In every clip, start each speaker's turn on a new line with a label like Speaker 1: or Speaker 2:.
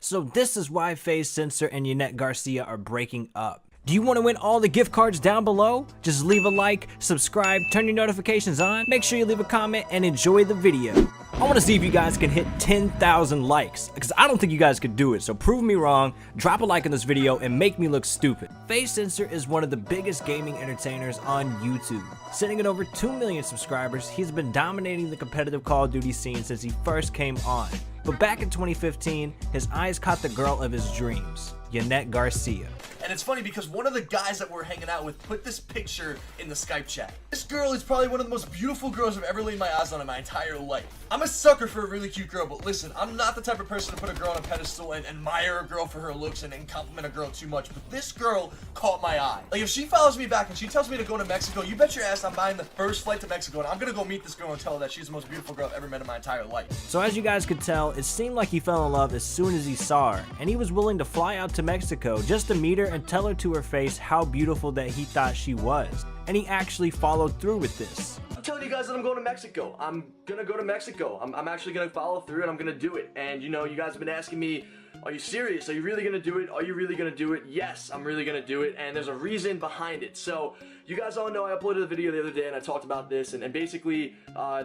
Speaker 1: So this is why Faze, Censor, and Yanet Garcia are breaking up. Do you want to win all the gift cards down below? Just leave a like, subscribe, turn your notifications on, make sure you leave a comment, and enjoy the video. I want to see if you guys can hit 10,000 likes, because I don't think you guys could do it, so prove me wrong, drop a like on this video, and make me look stupid. Faze Censor is one of the biggest gaming entertainers on YouTube. Sitting at over 2 million subscribers, he's been dominating the competitive Call of Duty scene since he first came on. But back in 2015, his eyes caught the girl of his dreams, Yanet Garcia.
Speaker 2: And it's funny because one of the guys that we're hanging out with put this picture in the Skype chat. This girl is probably one of the most beautiful girls I've ever laid my eyes on in my entire life. I'm a sucker for a really cute girl, but listen, I'm not the type of person to put a girl on a pedestal and admire a girl for her looks and compliment a girl too much. But this girl caught my eye. Like, if she follows me back and she tells me to go to Mexico, you bet your ass I'm buying the first flight to Mexico, and I'm gonna go meet this girl and tell her that she's the most beautiful girl I've ever met in my entire life.
Speaker 1: So as you guys could tell, it seemed like he fell in love as soon as he saw her, and he was willing to fly out to Mexico just to meet her and tell her to her face how beautiful that he thought she was. And he actually followed through with this.
Speaker 2: I'm telling you guys that I'm going to Mexico. I'm gonna go to Mexico. I'm actually gonna follow through and I'm gonna do it. And you know, you guys have been asking me, are you serious? Are you really gonna do it? Are you really gonna do it? Yes, I'm really gonna do it, and there's a reason behind it. So you guys all know I uploaded a video the other day and I talked about this, and basically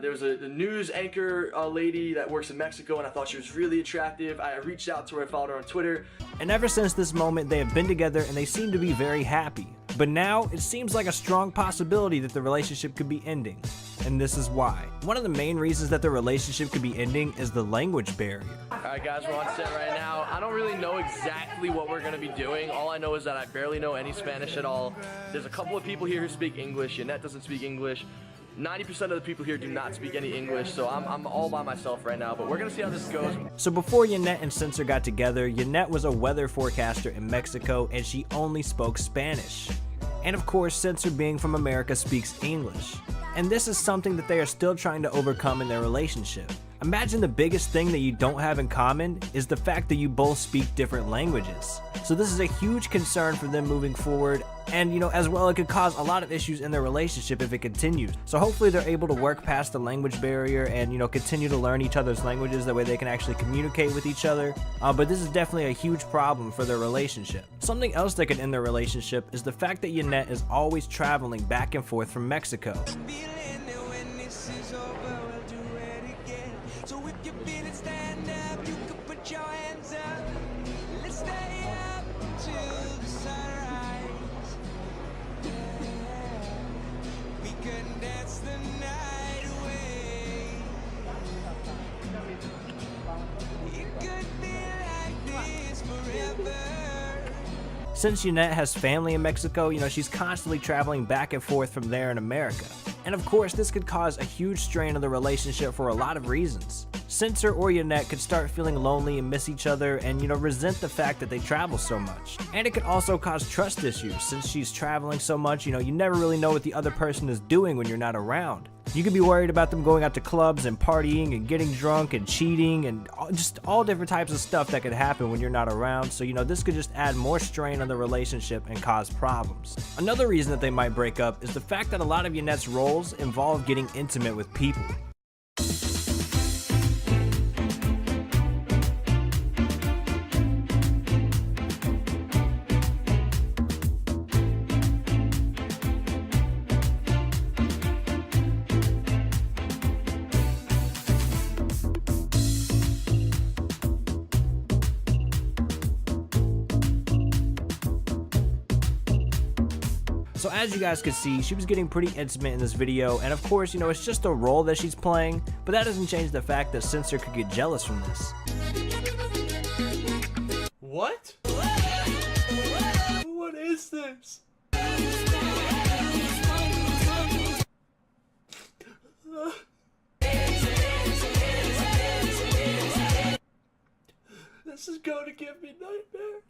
Speaker 2: there was a news anchor lady that works in Mexico, and I thought she was really attractive. I reached out to her, I followed her on Twitter.
Speaker 1: And ever since this moment, they have been together and they seem to be very happy. But now, it seems like a strong possibility that the relationship could be ending. And this is why. One of the main reasons that the relationship could be ending is the language barrier.
Speaker 3: Alright guys, we're on set right now. I don't really know exactly what we're going to be doing. All I know is that I barely know any Spanish at all. There's a couple of people here who speak English. Yanet doesn't speak English. 90% of the people here do not speak any English, so I'm all by myself right now, but we're gonna see how this goes.
Speaker 1: So before Yanet and Censor got together, Yanet was a weather forecaster in Mexico and she only spoke Spanish. And of course, Censor, being from America, speaks English. And this is something that they are still trying to overcome in their relationship. Imagine the biggest thing that you don't have in common is the fact that you both speak different languages. So this is a huge concern for them moving forward, and as well, it could cause a lot of issues in their relationship if it continues. So hopefully they're able to work past the language barrier and continue to learn each other's languages, that way they can actually communicate with each other. But this is definitely a huge problem for their relationship. Something else that could end their relationship is the fact that Yanet is always traveling back and forth from Mexico.
Speaker 4: So if you feel it, stand up, you can put your hands up. Let's stay up till the sunrise. Yeah. We can dance the night away. It could be like this forever.
Speaker 1: Since Yanet has family in Mexico, she's constantly traveling back and forth from there in America. And of course, this could cause a huge strain on the relationship for a lot of reasons. Censor or Yanet could start feeling lonely and miss each other and, resent the fact that they travel so much. And it could also cause trust issues, since she's traveling so much, you never really know what the other person is doing when you're not around. You could be worried about them going out to clubs and partying and getting drunk and cheating and just all different types of stuff that could happen when you're not around. So, this could just add more strain on the relationship and cause problems. Another reason that they might break up is the fact that a lot of Yanet's roles involve getting intimate with people. So as you guys could see, she was getting pretty intimate in this video, and of course, it's just a role that she's playing, but that doesn't change the fact that Censor could get jealous from this.
Speaker 2: What? What is this? This is going to give me nightmares.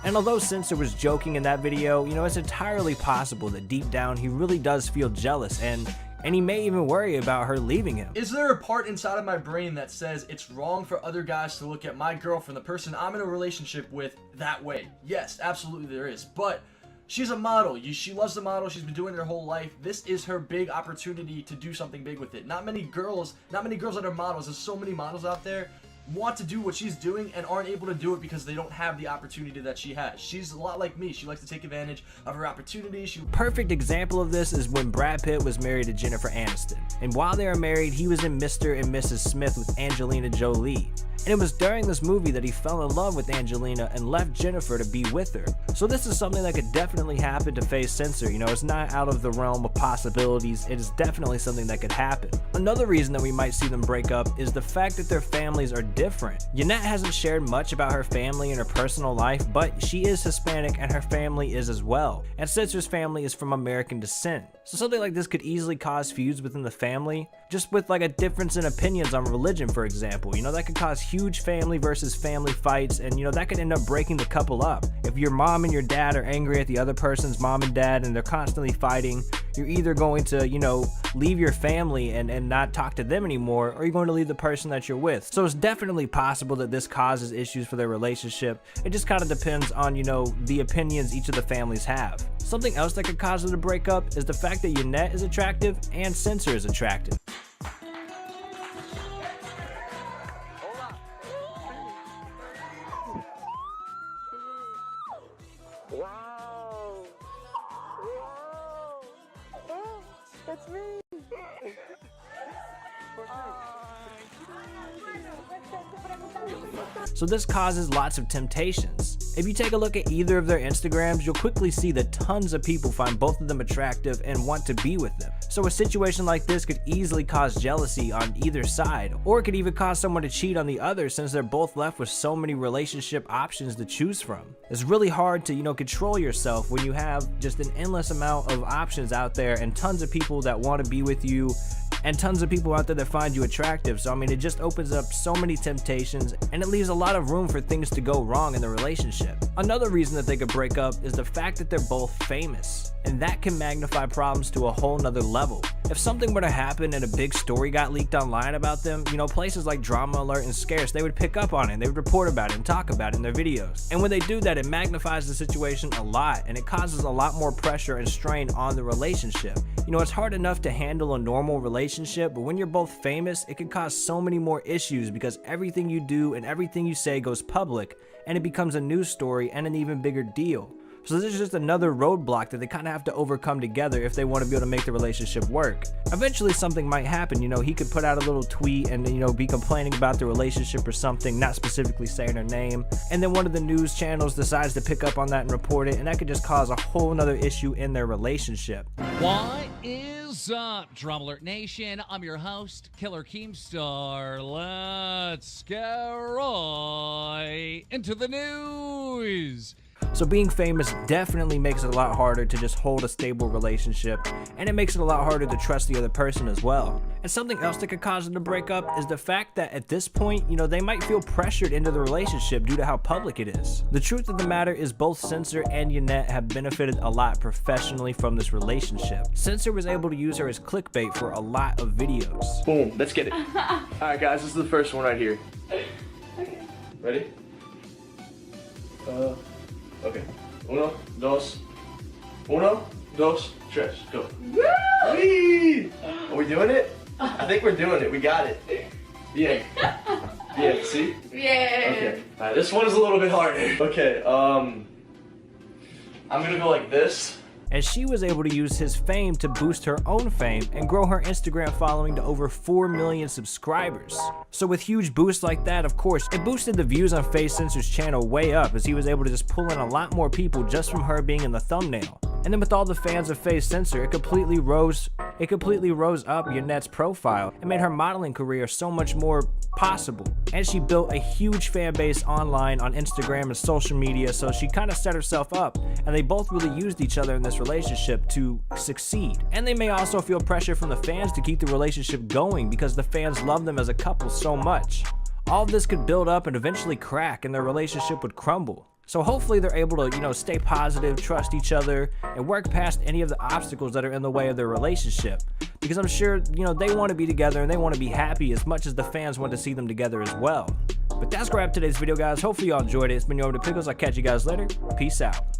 Speaker 1: And although Censor was joking in that video, it's entirely possible that deep down he really does feel jealous, and he may even worry about her leaving him.
Speaker 2: Is there a part inside of my brain that says it's wrong for other guys to look at my girlfriend, the person I'm in a relationship with, that way? Yes, absolutely there is. But She's a model. She loves the model. She's been doing it her whole life. This is her big opportunity to do something big with it. Not many girls that are models. There's so many models out there want to do what she's doing and aren't able to do it because they don't have the opportunity that she has. She's a lot like me. She likes to take advantage of her opportunities.
Speaker 1: Perfect example of this is when Brad Pitt was married to Jennifer Aniston. And while they were married, he was in Mr. and Mrs. Smith with Angelina Jolie. And it was during this movie that he fell in love with Angelina and left Jennifer to be with her. So this is something that could definitely happen to Faze Censor. You know, it's not out of the realm of possibilities. It is definitely something that could happen. Another reason that we might see them break up is the fact that their families are different. Yanet hasn't shared much about her family and her personal life, but she is Hispanic and her family is as well. And Censor's family is from American descent. So something like this could easily cause feuds within the family, just with like a difference in opinions on religion, for example. You know, that could cause huge family versus family fights, and you know, that could end up breaking the couple up. If your mom and your dad are angry at the other person's mom and dad and they're constantly fighting, you're either going to, you know, leave your family and not talk to them anymore, or you're going to leave the person that you're with. So it's definitely possible that this causes issues for their relationship. It just kind of depends on, you know, the opinions each of the families have. Something else that could cause it to break up is the fact that Yanet is attractive and Censor is attractive.
Speaker 5: Wow. Wow. That's me.
Speaker 1: So this causes lots of temptations. If you take a look at either of their Instagrams, you'll quickly see that tons of people find both of them attractive and want to be with them. So a situation like this could easily cause jealousy on either side, or it could even cause someone to cheat on the other since they're both left with so many relationship options to choose from. It's really hard to, you know, control yourself when you have just an endless amount of options out there and tons of people that want to be with you and tons of people out there that find you attractive. So I mean, it just opens up so many temptations and it leaves a lot of room for things to go wrong in the relationship. Another reason that they could break up is the fact that they're both famous, and that can magnify problems to a whole nother level. If something were to happen and a big story got leaked online about them, you know, places like Drama Alert and Scarce, they would pick up on it, they would report about it and talk about it in their videos. And when they do that, it magnifies the situation a lot and it causes a lot more pressure and strain on the relationship. You know, it's hard enough to handle a normal relationship, but when you're both famous, it can cause so many more issues because everything you do and everything you say goes public and it becomes a news story and an even bigger deal. So this is just another roadblock that they kind of have to overcome together if they want to be able to make the relationship work. Eventually something might happen, you know, he could put out a little tweet and, you know, be complaining about the relationship or something, not specifically saying her name, and then one of the news channels decides to pick up on that and report it, and that could just cause a whole nother issue in their relationship.
Speaker 6: What is up, Drama Alert Nation? I'm your host, Killer Keemstar. Let's get right into the news.
Speaker 1: So being famous definitely makes it a lot harder to just hold a stable relationship, and it makes it a lot harder to trust the other person as well. And something else that could cause them to break up is the fact that at this point, you know, they might feel pressured into the relationship due to how public it is. The truth of the matter is both Censor and Yanet have benefited a lot professionally from this relationship. Censor was able to use her as clickbait for a lot of videos.
Speaker 3: Boom, let's get it. Alright guys, this is the first one right here.
Speaker 5: Okay.
Speaker 3: Ready? Okay. Uno, dos, tres, go. Whee! Are we doing it? I think we're doing it. We got it. Yeah. Yeah, see?
Speaker 5: Yeah.
Speaker 3: Okay. Alright, this one is a little bit harder. Okay, I'm gonna go like this.
Speaker 1: And she was able to use his fame to boost her own fame and grow her Instagram following to over 4 million subscribers. So with huge boosts like that, of course, it boosted the views on Faze Censor's channel way up as he was able to just pull in a lot more people just from her being in the thumbnail. And then with all the fans of Faze Censor, it completely rose up Yanet's profile and made her modeling career so much more possible. And she built a huge fan base online on Instagram and social media, so she kind of set herself up, and they both really used each other in this relationship to succeed. And they may also feel pressure from the fans to keep the relationship going because the fans love them as a couple so much. All of this could build up and eventually crack and their relationship would crumble. So hopefully they're able to, you know, stay positive, trust each other, and work past any of the obstacles that are in the way of their relationship. Because I'm sure, you know, they want to be together and they want to be happy as much as the fans want to see them together as well. But that's where I have today's video, guys. Hopefully y'all enjoyed it. It's been your Pickles. I'll catch you guys later. Peace out.